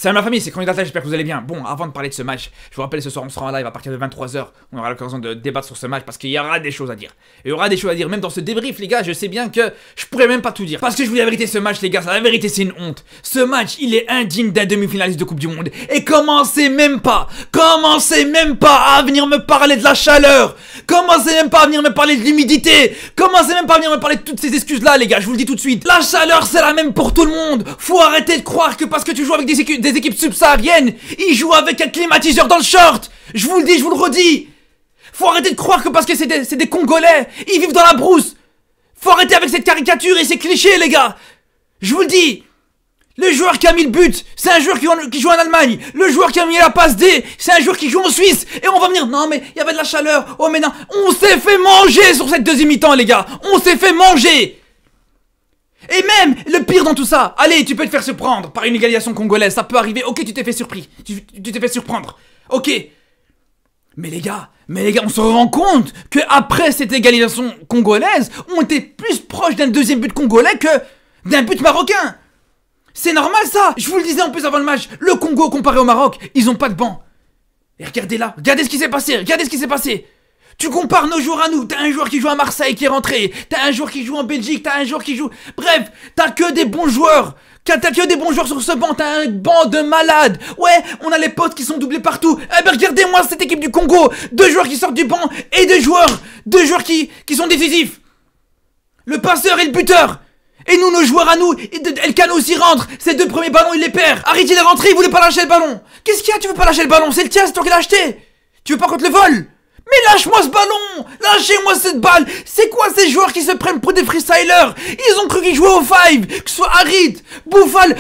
Salut ma famille, c'est Candidat, j'espère que vous allez bien. Bon, avant de parler de ce match, je vous rappelle, ce soir on sera en live à partir de 23 h. On aura l'occasion de débattre sur ce match parce qu'il y aura des choses à dire. Il y aura des choses à dire, même dans ce débrief, les gars, je sais bien que je pourrais même pas tout dire. Parce que je vous dis la vérité, ce match, les gars, la vérité, c'est une honte. Ce match, il est indigne d'un demi-finaliste de Coupe du Monde. Et commencez même pas à venir me parler de la chaleur. Commencez même pas à venir me parler de l'humidité. Commencez même pas à venir me parler de toutes ces excuses-là, les gars, je vous le dis tout de suite. La chaleur, c'est la même pour tout le monde. Faut arrêter de croire que parce que tu joues avec des équipes subsahariennes, ils jouent avec un climatiseur dans le short. Je vous le dis, je vous le redis. Faut arrêter de croire que parce que c'est des Congolais, ils vivent dans la brousse. Faut arrêter avec cette caricature et ces clichés, les gars. Je vous le dis. Le joueur qui a mis le but, c'est un joueur qui joue en Allemagne. Le joueur qui a mis la passe D, c'est un joueur qui joue en Suisse. Et on va venir, non mais il y avait de la chaleur. Oh mais non, on s'est fait manger sur cette deuxième mi-temps, les gars. On s'est fait manger. Et même, le pire dans tout ça, allez, tu peux te faire surprendre par une égalisation congolaise, ça peut arriver, ok, tu t'es fait surpris, tu t'es fait surprendre, ok. Mais les gars, on se rend compte que après cette égalisation congolaise, on était plus proche d'un deuxième but congolais que d'un but marocain. C'est normal ça. Je vous le disais en plus avant le match, le Congo comparé au Maroc, ils ont pas de banc. Et regardez là, regardez ce qui s'est passé, Tu compares nos joueurs à nous, t'as un joueur qui joue à Marseille qui est rentré, t'as un joueur qui joue en Belgique, t'as un joueur qui joue... Bref, t'as que des bons joueurs, t'as que des bons joueurs sur ce banc, t'as un banc de malades. Ouais, on a les potes qui sont doublés partout. Eh ben regardez-moi cette équipe du Congo, deux joueurs qui sortent du banc et deux joueurs qui sont décisifs. Le passeur et le buteur. Et nous, nos joueurs à nous, Elkano aussi rentre, ces deux premiers ballons il les perd. Harit il est rentré, il voulait pas lâcher le ballon. Qu'est-ce qu'il y a, tu veux pas lâcher le ballon, c'est le tien, c'est toi qui l'as acheté. Tu veux pas qu'on te le vole? Mais lâche-moi ce ballon! Lâchez-moi cette balle! C'est quoi ces joueurs qui se prennent pour des freestylers? Ils ont cru qu'ils jouaient au 5, que ce soit Harit, Bouffal,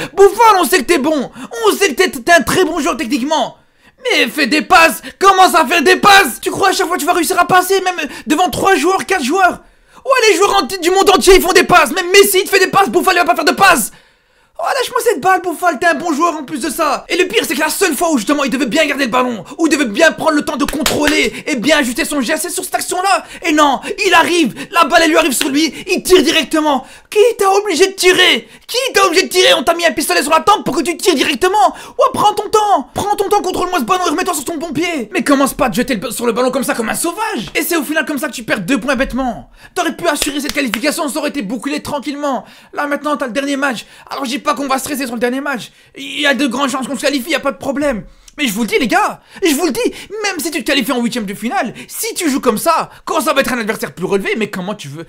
on sait que t'es bon! On sait que t'es un très bon joueur techniquement! Mais fais des passes! Commence à faire des passes! Tu crois à chaque fois que tu vas réussir à passer, même devant 3 joueurs, 4 joueurs? Ouais, les joueurs du monde entier ils font des passes! Même Messi te fait des passes, Bouffal il va pas faire de passes! Oh lâche-moi cette balle Bouffal, t'es un bon joueur en plus de ça. Et le pire c'est que la seule fois où justement il devait bien garder le ballon, où il devait bien prendre le temps de contrôler et bien ajuster son geste, c'est sur cette action là. Et non, il arrive, la balle elle lui arrive sur lui, il tire directement. Qui t'a obligé de tirer? On t'a mis un pistolet sur la tempe pour que tu tires directement. Ouais, prends ton temps, contrôle-moi ce ballon et remets-toi sur ton bon pied. Mais commence pas à te jeter sur le ballon comme ça comme un sauvage. Et c'est au final comme ça que tu perds 2 points bêtement. T'aurais pu assurer cette qualification, ça aurait été bouclé tranquillement. Là maintenant t'as le dernier match, alors je dis pas qu'on va stresser sur le dernier match. Il y a de grandes chances qu'on se qualifie, y a pas de problème. Mais je vous le dis les gars, je vous le dis, même si tu te qualifies en 8ème de finale, si tu joues comme ça, quand ça va être un adversaire plus relevé, mais comment tu veux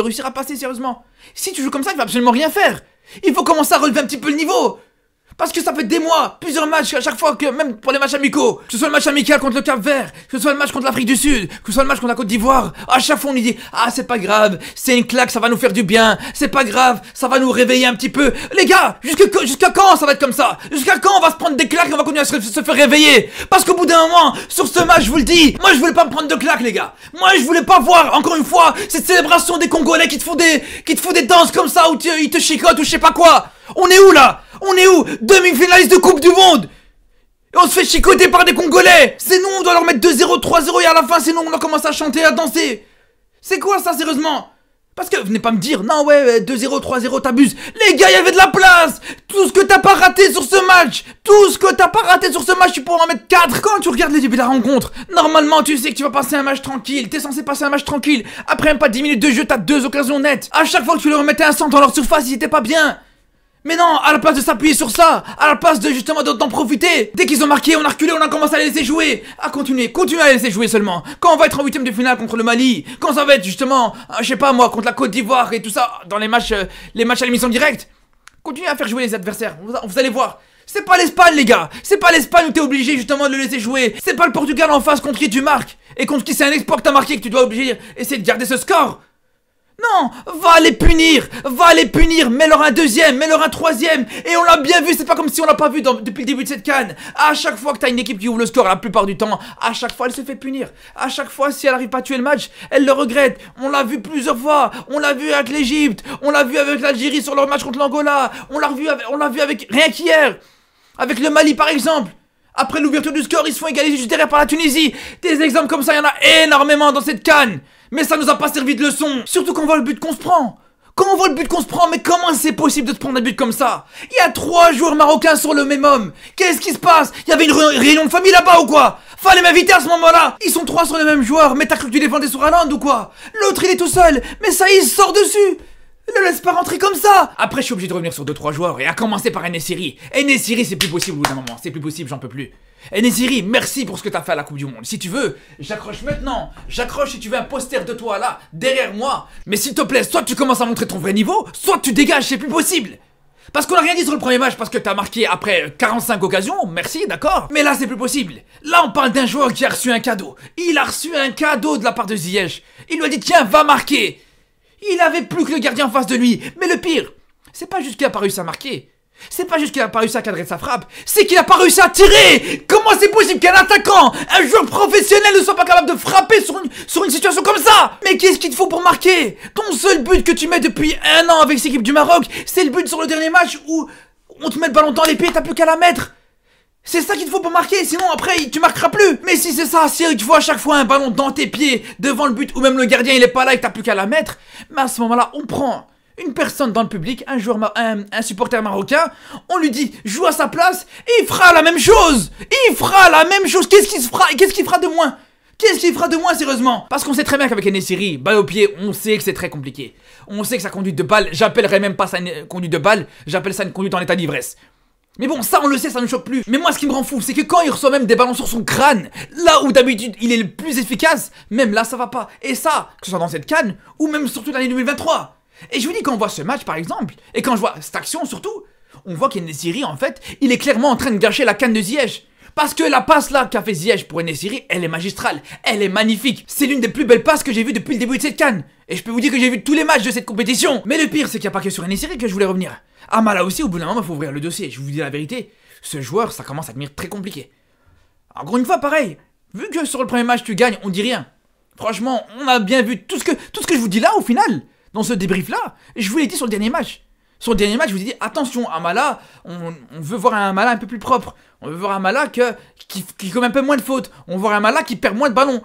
réussir à passer sérieusement? Si tu joues comme ça, tu vas absolument rien faire. Il faut commencer à relever un petit peu le niveau. Parce que ça fait des mois, plusieurs matchs à chaque fois, que même pour les matchs amicaux, que ce soit le match amical contre le Cap-Vert, que ce soit le match contre l'Afrique du Sud, que ce soit le match contre la Côte d'Ivoire, à chaque fois on nous dit « Ah c'est pas grave, c'est une claque, ça va nous faire du bien, c'est pas grave, ça va nous réveiller un petit peu. » Les gars, jusqu'à quand ça va être comme ça? Jusqu'à quand on va se prendre des claques et on va continuer à se faire réveiller? Parce qu'au bout d'un moment, sur ce match, je vous le dis, moi je voulais pas me prendre de claques les gars. Moi je voulais pas voir, encore une fois, cette célébration des Congolais qui te font des danses comme ça, où ils te chicotent ou je sais pas quoi. On est où là? On est où? Demi-finaliste de Coupe du Monde! Et on se fait chicoter par des Congolais! C'est nous, on doit leur mettre 2-0, 3-0 et à la fin, c'est nous, on doit commencer à chanter, à danser! C'est quoi ça, sérieusement? Parce que, venez pas me dire, non ouais, 2-0, 3-0, t'abuses! Les gars, il y avait de la place! Tout ce que t'as pas raté sur ce match! Tu pourras en mettre 4! Quand tu regardes les débuts de la rencontre, normalement, tu sais que tu vas passer un match tranquille, t'es censé passer un match tranquille. Après même pas 10 minutes de jeu, t'as 2 occasions nettes. À chaque fois que tu leur mettais un centre dans leur surface, ils étaient pas bien! Mais non, à la place de s'appuyer sur ça, à la place de justement d'en profiter, dès qu'ils ont marqué, on a reculé, on a commencé à les laisser jouer, à continuer à les laisser jouer seulement. Quand on va être en 8ème de finale contre le Mali, quand ça va être justement, je sais pas moi, contre la Côte d'Ivoire et tout ça, dans les matchs à l'émission directe, continuez à faire jouer les adversaires, vous allez voir. C'est pas l'Espagne les gars, c'est pas l'Espagne où t'es obligé justement de le laisser jouer, c'est pas le Portugal en face contre qui tu marques, et contre qui c'est un exploit que t'as marqué que tu dois essayer de garder ce score. Non, va les punir, mets-leur un deuxième, mets-leur un troisième, et on l'a bien vu, c'est pas comme si on l'a pas vu depuis le début de cette CAN. À chaque fois que t'as une équipe qui ouvre le score, la plupart du temps, à chaque fois elle se fait punir. À chaque fois, si elle arrive pas à tuer le match, elle le regrette. On l'a vu plusieurs fois, on l'a vu avec l'Égypte, on l'a vu avec l'Algérie sur leur match contre l'Angola, on l'a vu avec rien qu'hier, avec le Mali par exemple. Après l'ouverture du score, ils se font égaliser juste derrière par la Tunisie. Des exemples comme ça, il y en a énormément dans cette CAN. Mais ça nous a pas servi de leçon. Surtout qu'on voit le but qu'on se prend. Quand on voit le but qu'on se prend, mais comment c'est possible de te prendre un but comme ça? Il y a 3 joueurs marocains sur le même homme. Qu'est-ce qui se passe? Il y avait une réunion de famille là-bas ou quoi? Fallait m'inviter à ce moment-là. Ils sont 3 sur le même joueur, mais t'as cru que tu défendais sur Haaland ou quoi? L'autre il est tout seul, mais ça il sort dessus. Ne laisse pas rentrer comme ça. Après je suis obligé de revenir sur 2-3 joueurs, et à commencer par En-Nesyri. En-Nesyri c'est plus possible au bout d'un moment, c'est plus possible, j'en peux plus. En-Nesyri, merci pour ce que t'as fait à la Coupe du Monde. Si tu veux, j'accroche maintenant. J'accroche si tu veux un poster de toi là, derrière moi. Mais s'il te plaît, soit tu commences à montrer ton vrai niveau, soit tu dégages, c'est plus possible. Parce qu'on a rien dit sur le premier match, parce que t'as marqué après 45 occasions, merci, d'accord. Mais là c'est plus possible. Là on parle d'un joueur qui a reçu un cadeau. Il a reçu un cadeau de la part de Ziyech. Il lui a dit tiens, va marquer. Il avait plus que le gardien en face de lui. Mais le pire, c'est pas juste qu'il a pas réussi à marquer. C'est pas juste qu'il a pas réussi à cadrer sa frappe, c'est qu'il a pas réussi à tirer. Comment c'est possible qu'un attaquant, un joueur professionnel ne soit pas capable de frapper sur une situation comme ça? Mais qu'est-ce qu'il te faut pour marquer? Ton seul but que tu mets depuis 1 an avec cette équipe du Maroc, c'est le but sur le dernier match où on te met le ballon dans les pieds et t'as plus qu'à la mettre. C'est ça qu'il te faut pour marquer, sinon après tu marqueras plus. Mais si c'est ça, si tu vois à chaque fois un ballon dans tes pieds, devant le but, ou même le gardien il est pas là et que t'as plus qu'à la mettre, mais à ce moment-là on prend une personne dans le public, un supporter marocain, on lui dit joue à sa place et il fera la même chose. Il fera la même chose. Qu'est-ce qu'il fera de moins? Qu'est-ce qu'il fera de moins sérieusement? Parce qu'on sait très bien qu'avec En-Nesyri, balle au pied, on sait que c'est très compliqué. On sait que sa conduite de balle, j'appellerais même pas ça une conduite de balle, j'appelle ça une conduite en état d'ivresse. Mais bon, ça on le sait, ça ne me choque plus. Mais moi ce qui me rend fou, c'est que quand il reçoit même des ballons sur son crâne, là où d'habitude il est le plus efficace, même là ça va pas. Et ça, que ce soit dans cette CAN, ou même surtout l'année 2023. Et je vous dis, quand on voit ce match par exemple, et quand je vois cette action surtout, on voit qu'En-Nesyri en fait, il est clairement en train de gâcher la CAN de Ziyech. Parce que la passe là qu'a fait Ziyech pour En-Nesyri, elle est magistrale, elle est magnifique. C'est l'une des plus belles passes que j'ai vues depuis le début de cette CAN. Et je peux vous dire que j'ai vu tous les matchs de cette compétition. Mais le pire, c'est qu'il n'y a pas que sur En-Nesyri que je voulais revenir. Amala aussi, au bout d'un moment, il faut ouvrir le dossier. Je vous dis la vérité, ce joueur, ça commence à devenir très compliqué. Encore une fois, pareil, vu que sur le premier match tu gagnes, on dit rien. Franchement, on a bien vu tout ce que je vous dis là au final. Dans ce débrief là, je vous l'ai dit sur le dernier match. Sur le dernier match, je vous ai dit attention, Amala, on veut voir un Amala un peu plus propre. On veut voir un Amala qui commet un peu moins de fautes. On veut voir un Amala qui perd moins de ballons.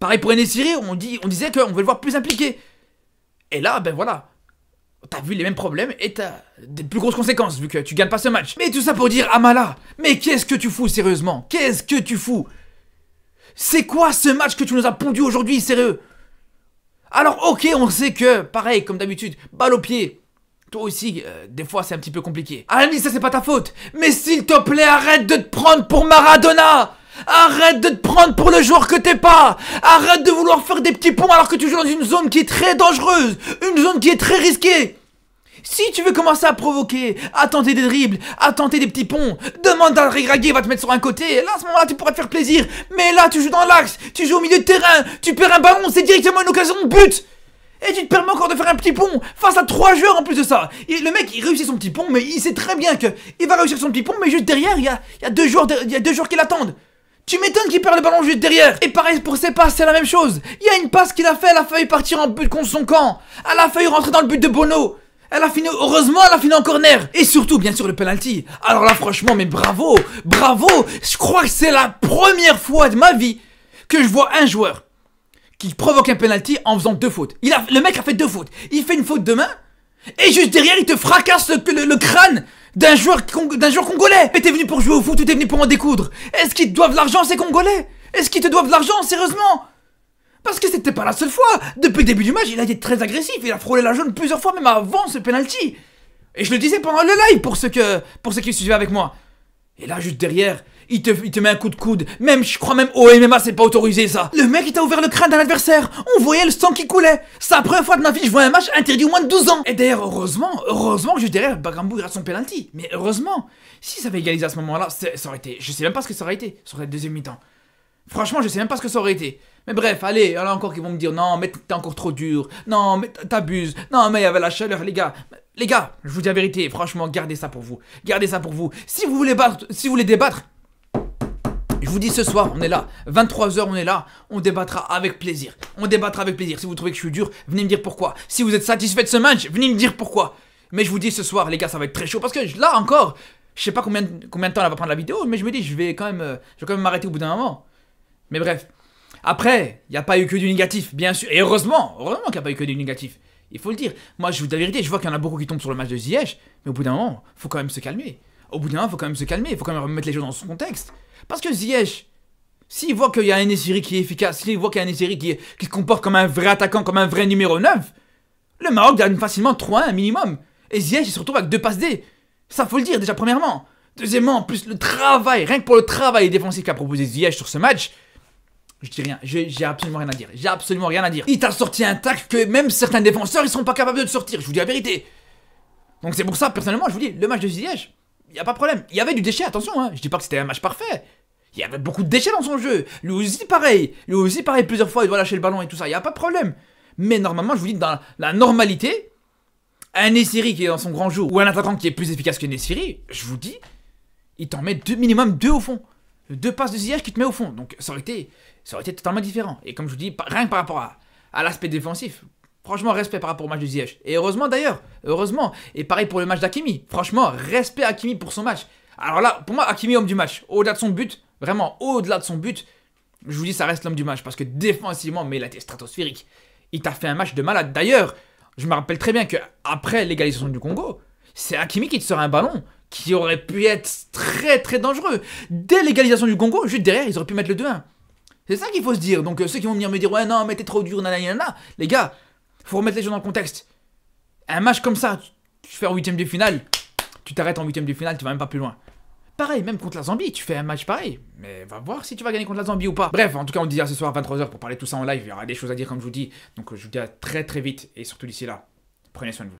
Pareil pour En-Nesyri, on disait qu'on veut le voir plus impliqué. Et là, ben voilà. T'as vu les mêmes problèmes et t'as des plus grosses conséquences vu que tu gagnes pas ce match. Mais tout ça pour dire Amala, mais qu'est-ce que tu fous sérieusement? Qu'est-ce que tu fous? C'est quoi ce match que tu nous as pondu aujourd'hui, sérieux? Alors ok, on sait que, pareil, comme d'habitude, balle au pied. Toi aussi, des fois c'est un petit peu compliqué. Ah mais ça c'est pas ta faute. Mais s'il te plaît, arrête de te prendre pour Maradona. Arrête de te prendre pour le joueur que t'es pas. Arrête de vouloir faire des petits ponts alors que tu joues dans une zone qui est très dangereuse. Une zone qui est très risquée. Si tu veux commencer à provoquer, à tenter des dribbles, à tenter des petits ponts, demande à Regragui, va te mettre sur un côté, et là à ce moment-là tu pourras te faire plaisir. Mais là tu joues dans l'axe, tu joues au milieu de terrain, tu perds un ballon, c'est directement une occasion de but. Et tu te permets encore de faire un petit pont face à 3 joueurs en plus de ça. Et le mec il réussit son petit pont, mais il sait très bien que il va réussir son petit pont, mais juste derrière il y a 2 joueurs, qui l'attendent. Tu m'étonnes qu'il perd le ballon juste derrière. Et pareil pour ses passes, c'est la même chose. Il y a une passe qu'il a fait, elle a failli partir en but contre son camp. Elle a failli rentrer dans le but de Bono. Heureusement, elle a fini en corner. Et surtout, bien sûr, le penalty. Alors là, franchement, mais bravo, bravo. Je crois que c'est la première fois de ma vie que je vois un joueur qui provoque un penalty en faisant 2 fautes. Le mec a fait 2 fautes. Il fait une faute de main, et juste derrière, il te fracasse le crâne d'un joueur congolais. Mais t'es venu pour jouer au foot ou t'es venu pour en découdre? Est-ce qu'ils te doivent de l'argent, ces Congolais? Est-ce qu'ils te doivent de l'argent, sérieusement? Parce que c'était pas la seule fois. Depuis le début du match, il a été très agressif. Il a frôlé la jaune plusieurs fois, même avant ce penalty. Et je le disais pendant le live pour ceux qui suivaient avec moi. Et là, juste derrière, il te met un coup de coude. Même, je crois même au MMA, c'est pas autorisé ça. Le mec, il t'a ouvert le crâne d'un adversaire. On voyait le sang qui coulait. C'est la première fois de ma vie que je vois un match interdit au moins de 12 ans. Et d'ailleurs, heureusement que juste derrière, Bagrambou il rate son penalty. Mais heureusement, si ça avait égalisé à ce moment-là, ça aurait été. Je sais même pas ce que ça aurait été sur la deuxième mi-temps. Franchement, je sais même pas ce que ça aurait été. Mais bref, allez, il y en a encore qui vont me dire non, mais t'es encore trop dur. Non, mais t'abuses. Non, mais il y avait la chaleur, les gars. Les gars, je vous dis la vérité, franchement, gardez ça pour vous. Gardez ça pour vous. Si vous voulez débattre, je vous dis ce soir, on est là. 23 h, on est là. On débattra avec plaisir. On débattra avec plaisir. Si vous trouvez que je suis dur, venez me dire pourquoi. Si vous êtes satisfait de ce match, venez me dire pourquoi. Mais je vous dis ce soir, les gars, ça va être très chaud. Parce que là encore, je sais pas combien de temps elle va prendre la vidéo, mais je me dis, je vais quand même m'arrêter au bout d'un moment. Mais bref. Après, il n'y a pas eu que du négatif, bien sûr. Et heureusement qu'il n'y a pas eu que du négatif. Il faut le dire. Moi, je vous dis la vérité, je vois qu'il y en a beaucoup qui tombent sur le match de Ziyech, mais au bout d'un moment, faut quand même se calmer. Au bout d'un moment, faut quand même se calmer, faut quand même remettre les choses dans son contexte. Parce que Ziyech, s'il voit qu'il y a un En-Nesyri qui est efficace, s'il voit qu'il y a un En-Nesyri qui se comporte comme un vrai attaquant, comme un vrai numéro 9, le Maroc gagne facilement 3-1 minimum. Et Ziyech, il se retrouve avec 2 passes D. Ça, faut le dire, déjà, premièrement. Deuxièmement, en plus, le travail, rien que pour le travail défensif qu'a proposé Ziyech sur ce match, je dis rien, j'ai absolument rien à dire. J'ai absolument rien à dire. Il t'a sorti un tacle que même certains défenseurs, ils sont pas capables de te sortir, je vous dis la vérité. Donc c'est pour ça, personnellement, je vous dis, le match de Ziyech, y a pas de problème. Il y avait du déchet, attention, hein. Je dis pas que c'était un match parfait. Il y avait beaucoup de déchets dans son jeu. Lui aussi, pareil, plusieurs fois, il doit lâcher le ballon et tout ça, y a pas de problème. Mais normalement, je vous dis, dans la normalité, un En-Nesyri qui est dans son grand jour, ou un attaquant qui est plus efficace que En-Nesyri, je vous dis, il t'en met minimum 2 au fond. 2 passes de Ziyech qui te met au fond. Donc ça aurait été totalement différent. Et comme je vous dis, rien que par rapport à l'aspect défensif, franchement, respect par rapport au match de Ziyech. Et heureusement d'ailleurs, heureusement. Et pareil pour le match d'Hakimi. Franchement, respect à Hakimi pour son match. Alors là, pour moi, Hakimi, homme du match. Au-delà de son but, vraiment, au-delà de son but, je vous dis, ça reste l'homme du match. Parce que défensivement, mais il a été stratosphérique. Il t'a fait un match de malade. D'ailleurs, je me rappelle très bien qu'après l'égalisation du Congo, c'est Hakimi qui te sort un ballon qui aurait pu être très très dangereux. Dès l'égalisation du Congo, juste derrière, ils auraient pu mettre le 2-1. C'est ça qu'il faut se dire. Donc ceux qui vont venir me dire, ouais non, mais t'es trop dur, nanana, les gars, faut remettre les choses dans le contexte. Un match comme ça, tu fais en 8ème de finale, tu t'arrêtes en 8ème de finale, tu vas même pas plus loin. Pareil, même contre la Zambie, tu fais un match pareil. Mais va voir si tu vas gagner contre la Zambie ou pas. Bref, en tout cas, on dit à ce soir à 23h pour parler de tout ça en live. Il y aura des choses à dire comme je vous dis. Donc je vous dis à très très vite. Et surtout d'ici là, prenez soin de vous.